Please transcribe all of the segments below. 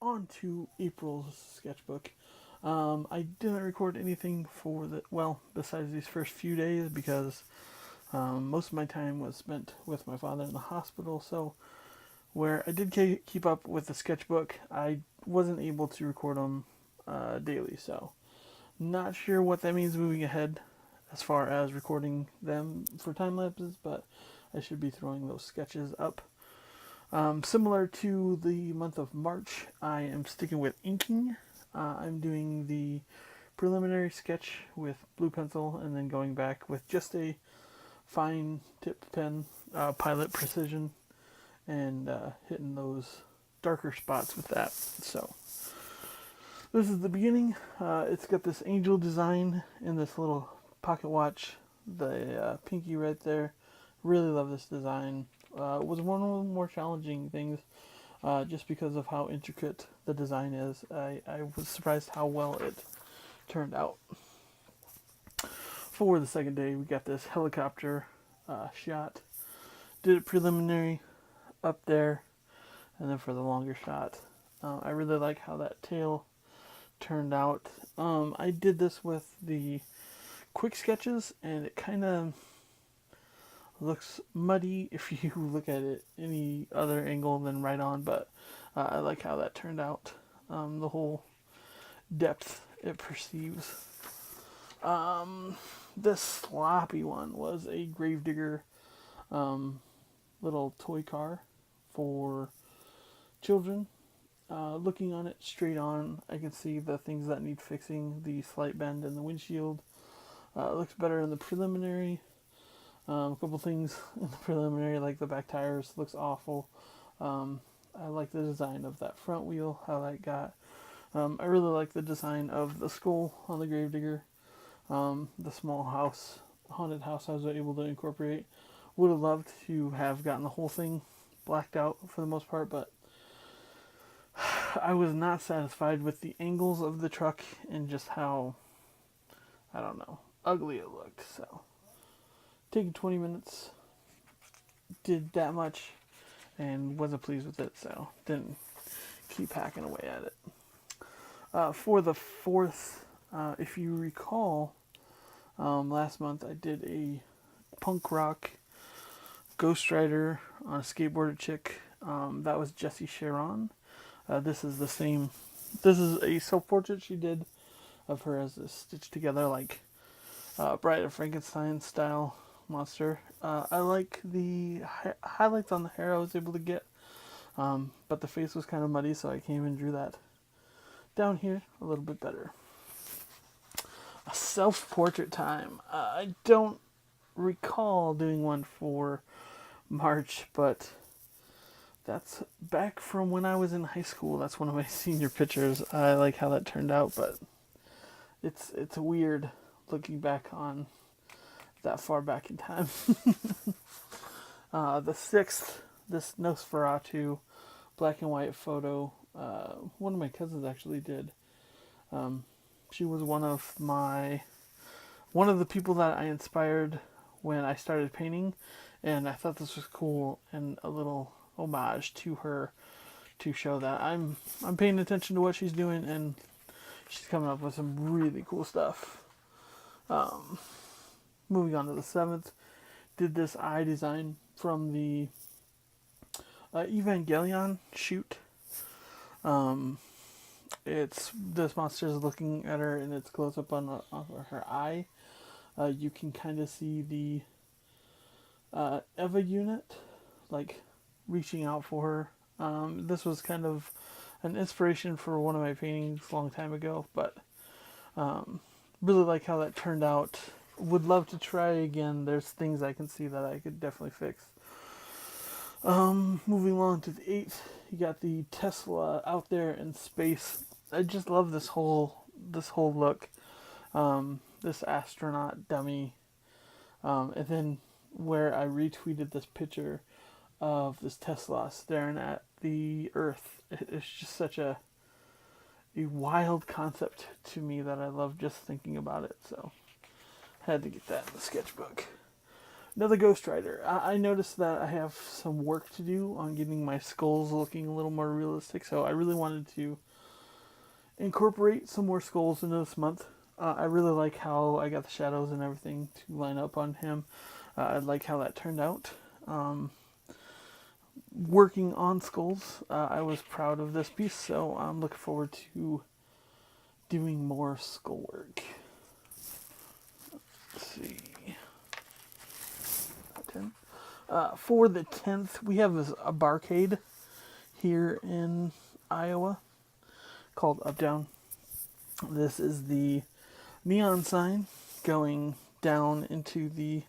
on to April's sketchbook. I didn't record anything for besides these first few days because most of my time was spent with my father in the hospital. So, where I did keep up with the sketchbook, I wasn't able to record them daily. So, not sure what that means moving ahead as far as recording them for time lapses, but I should be throwing those sketches up. Similar to the month of March, I am sticking with inking. I'm doing the preliminary sketch with blue pencil and then going back with just a fine tip pen, Pilot Precision, and hitting those darker spots with that. So this is the beginning. It's got this angel design in this little pocket watch, the pinky right there. Really love this design. It was one of the more challenging things just because of how intricate the design is. I was surprised how well it turned out. For the second day, we got this helicopter shot. Did it preliminary up there, and then for the longer shot. I really like how that tail turned out. I did this with the quick sketches, and it kind of looks muddy if you look at it any other angle than right on, but I like how that turned out. The whole depth it perceives. This sloppy one was a gravedigger little toy car for children. Looking on it straight on, I can see the things that need fixing, the slight bend in the windshield. It looks better in the preliminary. A couple things in the preliminary, like the back tires, looks awful. I like the design of that front wheel, how that got. I really like the design of the skull on the gravedigger. The small house, haunted house I was able to incorporate. Would have loved to have gotten the whole thing blacked out for the most part, but I was not satisfied with the angles of the truck and just how, I don't know, ugly it looked. So, taking 20 minutes, did that much, and wasn't pleased with it, so didn't keep hacking away at it. For the fourth, if you recall, last month I did a punk rock Ghost Rider on a skateboarder chick. That was Jessie Sharon. This is the same. This is a self-portrait she did of her as a stitched together like Bride of Frankenstein style monster. I like the highlights on the hair I was able to get, but the face was kind of muddy, so I came and drew that down here a little bit better. A self-portrait time. I don't recall doing one for March, but that's back from when I was in high school. That's one of my senior pictures. I like how that turned out, but it's weird looking back on that far back in time. The sixth, this Nosferatu black and white photo, one of my cousins actually did. She was one of the people that I inspired when I started painting, and I thought this was cool and a little homage to her to show that I'm paying attention to what she's doing, and she's coming up with some really cool stuff. Moving on to the seventh, did this eye design from the Evangelion shoot. It's this monster is looking at her, and it's close up on her eye. You can kind of see the Eva unit, like reaching out for her. This was kind of an inspiration for one of my paintings a long time ago, but really like how that turned out. Would love to try again. There's things I can see that I could definitely fix. Moving along to the eighth, you got the Tesla out there in space. I just love this whole look. This astronaut dummy, and then where I retweeted this picture of this Tesla staring at the Earth. It's just such a wild concept to me that I love just thinking about it. So had to get that in the sketchbook. Another Ghost Rider. I noticed that I have some work to do on getting my skulls looking a little more realistic, so I really wanted to incorporate some more skulls into this month. I really like how I got the shadows and everything to line up on him. I like how that turned out. Working on skulls, I was proud of this piece, so I'm looking forward to doing more skull work. Let's see. 10. For the 10th, we have a barcade here in Iowa called Up Down. This is the neon sign going down into the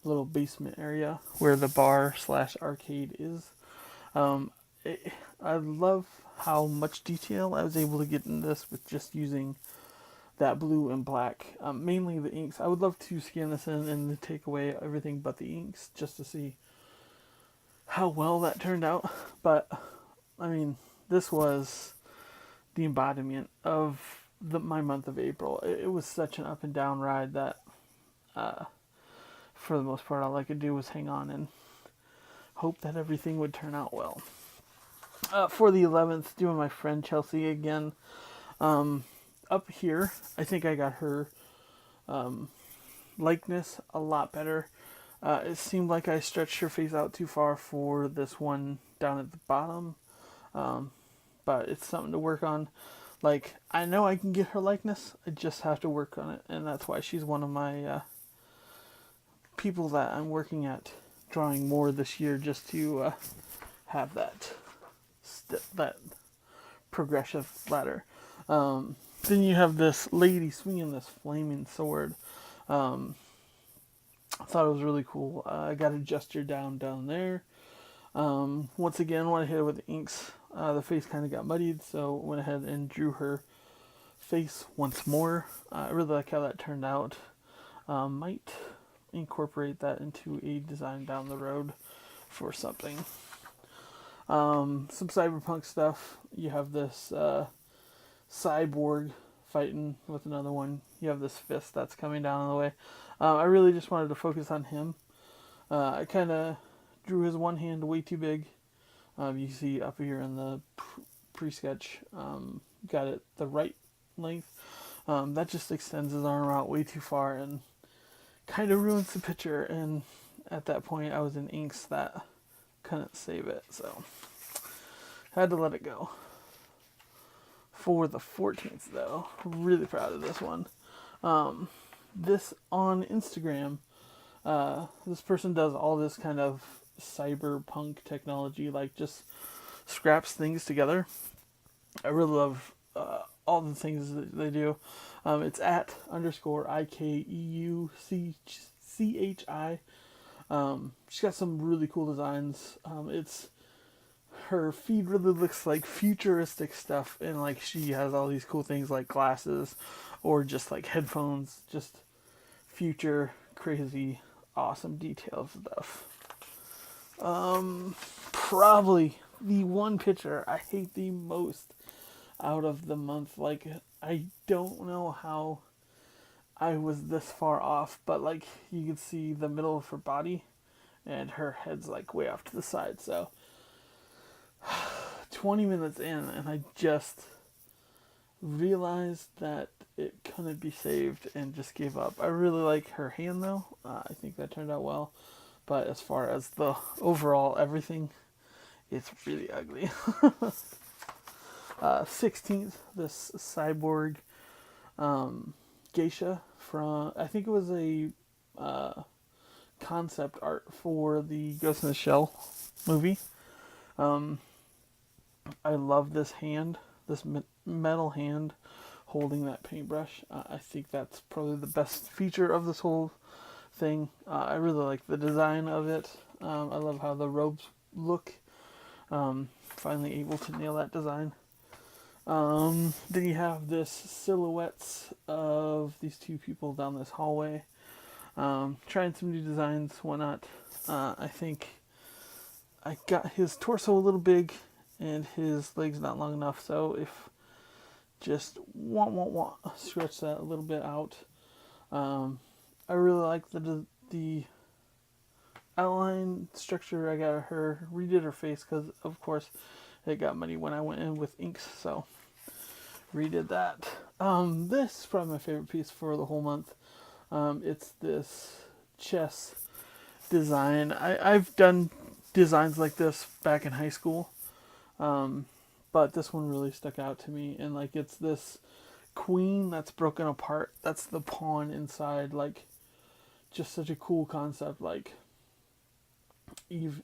little basement area where the bar slash arcade is. I love how much detail I was able to get in this with just using that blue and black. Mainly the inks. I would love to scan this in and take away everything but the inks just to see how well that turned out. But, I mean, this was the embodiment of my month of April. It was such an up and down ride that, for the most part, all I could do was hang on and hope that everything would turn out well. For the 11th, doing my friend Chelsea again. Up here, I think I got her likeness a lot better. It seemed like I stretched her face out too far for this one down at the bottom. But it's something to work on. Like, I know I can get her likeness, I just have to work on it, and that's why she's one of my people that I'm working at drawing more this year, just to have that progressive ladder. Then you have this lady swinging this flaming sword. I thought it was really cool. I got a gesture down there. Once again, when I hit it with the inks, the face kind of got muddied, so went ahead and drew her face once more. I really like how that turned out. Might incorporate that into a design down the road for something. Some cyberpunk stuff. You have this cyborg fighting with another one. You have this fist that's coming down on the way. I really just wanted to focus on him. I kind of drew his one hand way too big. You see up here in the pre-sketch, got it the right length. That just extends his arm out way too far and kind of ruins the picture. And at that point, I was in inks that couldn't save it, so had to let it go. For the 14th, though, really proud of this one. This on Instagram, this person does all this kind of cyberpunk technology, like just scraps things together. I really love all the things that they do. It's at _IKEUCCHI. She's got some really cool designs. Her feed really looks like futuristic stuff, and like she has all these cool things like glasses or just like headphones, just future crazy awesome detail stuff. Probably the one picture I hate the most out of the month. Like, I don't know how I was this far off, but like you can see the middle of her body and her head's like way off to the side. So 20 minutes in and I just realized that it couldn't be saved and just gave up. I really like her hand though. I think that turned out well. But as far as the overall everything, it's really ugly. 16th, this cyborg geisha from, I think it was a concept art for the Ghost in the Shell movie. I love this hand, this metal hand holding that paintbrush. I think that's probably the best feature of this whole thing. I really like the design of it. I love how the robes look. Finally able to nail that design. Then you have this silhouettes of these two people down this hallway. Trying some new designs, whatnot. I think I got his torso a little big and his legs not long enough, so if just stretch that a little bit out. I really like the outline structure, I got her redid her face because, of course, it got muddy when I went in with inks, so redid that. This is probably my favorite piece for the whole month. It's this chess design. I've done designs like this back in high school, but this one really stuck out to me. And like, it's this queen that's broken apart. That's the pawn inside. Like, just such a cool concept. Like, Eve,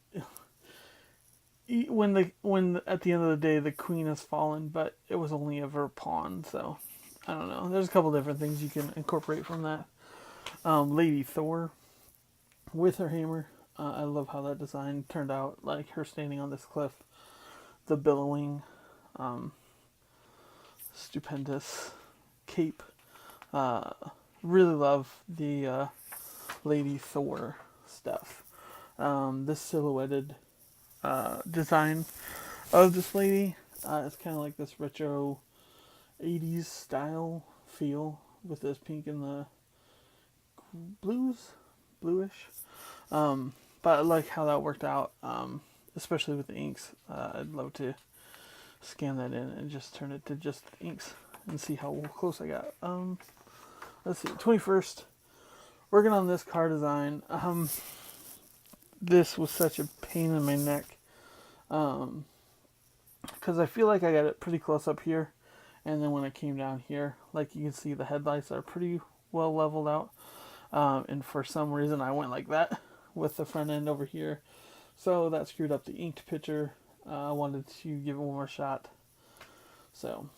when at the end of the day the queen has fallen, but it was only ever a pawn. So I don't know. There's a couple different things you can incorporate from that. Lady Thor with her hammer. I love how that design turned out. Like her standing on this cliff, the billowing, stupendous cape. Really love the Lady Thor stuff. This silhouetted design of this lady. It's kind of like this retro 80s style feel with this pink and the bluish. But I like how that worked out, especially with the inks. I'd love to scan that in and just turn it to just inks and see how close I got. Let's see, 21st, working on this car design. This was such a pain in my neck, because I feel like I got it pretty close up here, and then when I came down here, like you can see the headlights are pretty well leveled out, and for some reason I went like that with the front end over here, so that screwed up the inked picture. I wanted to give it one more shot, so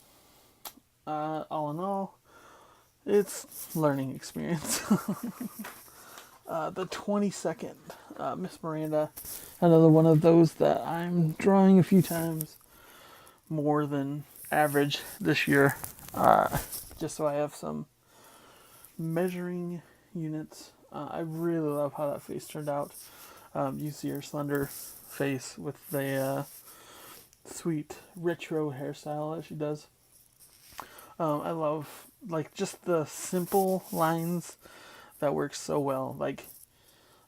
all in all, it's learning experience. The 22nd, Miss Miranda, another one of those that I'm drawing a few times more than average this year, just so I have some measuring units. I really love how that face turned out. You see her slender face with the sweet retro hairstyle that she does. I love like just the simple lines that works so well. Like,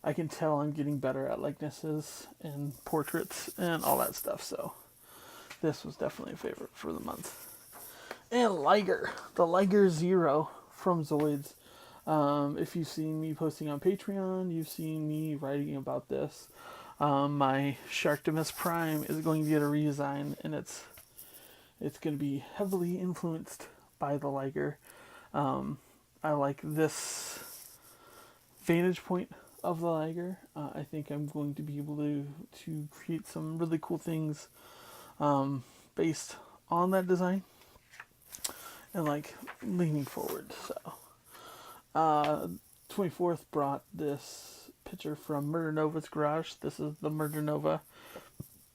I can tell I'm getting better at likenesses and portraits and all that stuff. So this was definitely a favorite for the month. And Liger, the Liger Zero from Zoids. If you've seen me posting on Patreon, you've seen me writing about this. My Sharktimus Prime is going to get a redesign, and it's going to be heavily influenced by the Liger. I like this vantage point of the Liger. I think I'm going to be able to create some really cool things based on that design and like leaning forward. So 24th brought this picture from Murder Nova's garage. This is the Murder Nova.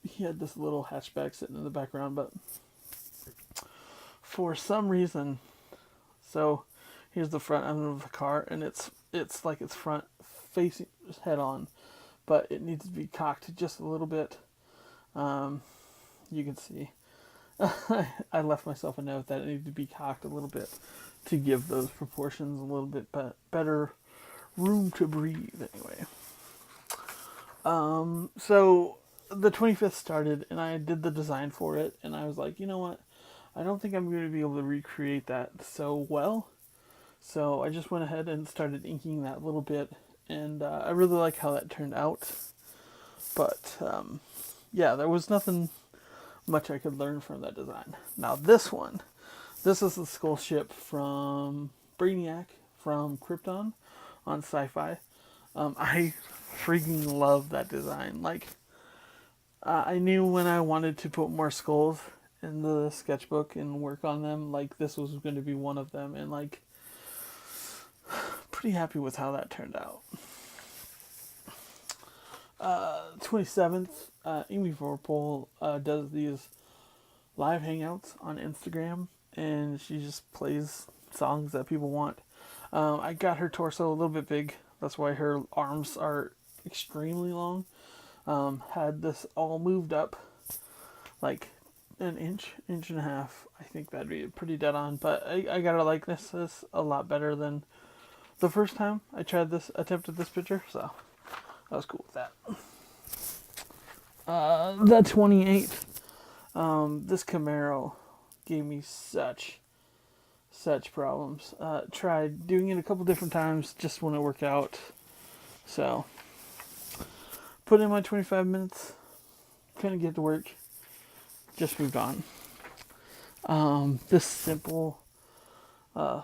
He had this little hatchback sitting in the background, but for some reason, so here's the front end of the car, and it's like its front facing head on, but it needs to be cocked just a little bit. You can see I left myself a note that it needed to be cocked a little bit to give those proportions a little bit better room to breathe anyway. So the 25th started, and I did the design for it, and I was like, you know what, I don't think I'm going to be able to recreate that so well. So I just went ahead and started inking that a little bit, and I really like how that turned out. But yeah, there was nothing much I could learn from that design. Now this is the skull ship from Brainiac from Krypton on Sci-Fi. I freaking love that design. Like, I knew when I wanted to put more skulls in the sketchbook and work on them, like this was going to be one of them, and like pretty happy with how that turned out. 27th, Amy Vorpal does these live hangouts on Instagram, and she just plays songs that people want. I got her torso a little bit big, that's why her arms are extremely long. Had this all moved up like an inch and a half. I think that'd be pretty dead on, but I gotta like this a lot better than the first time I attempted this picture, so I was cool with that. The 28th, this Camaro gave me such problems. Tried doing it a couple different times, just wouldn't work out. So, put in my 25 minutes, couldn't get to work, just moved on. This simple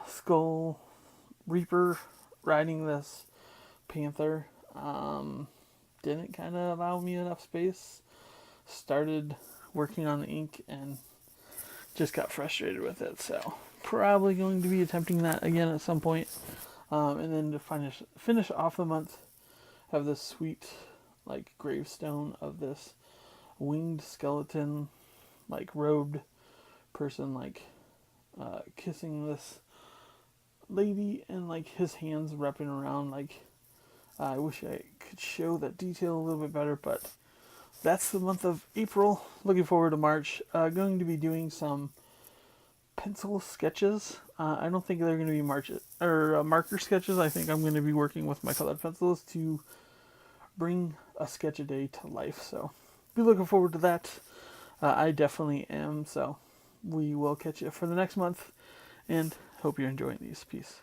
Skull Reaper riding this Panther didn't kind of allow me enough space. Started working on the ink and just got frustrated with it. So probably going to be attempting that again at some point. And then to finish off the month, have this sweet like gravestone of this winged skeleton, like robed person, like kissing this lady, and like his hands wrapping around. Like I wish I could show that detail a little bit better, but that's the month of April. Looking forward to March. Going to be doing some pencil sketches. I don't think they're going to be marker sketches. I think I'm going to be working with my colored pencils to bring a sketch a day to life. So be looking forward to that. I definitely am. So we will catch you for the next month, and hope you're enjoying these. Peace.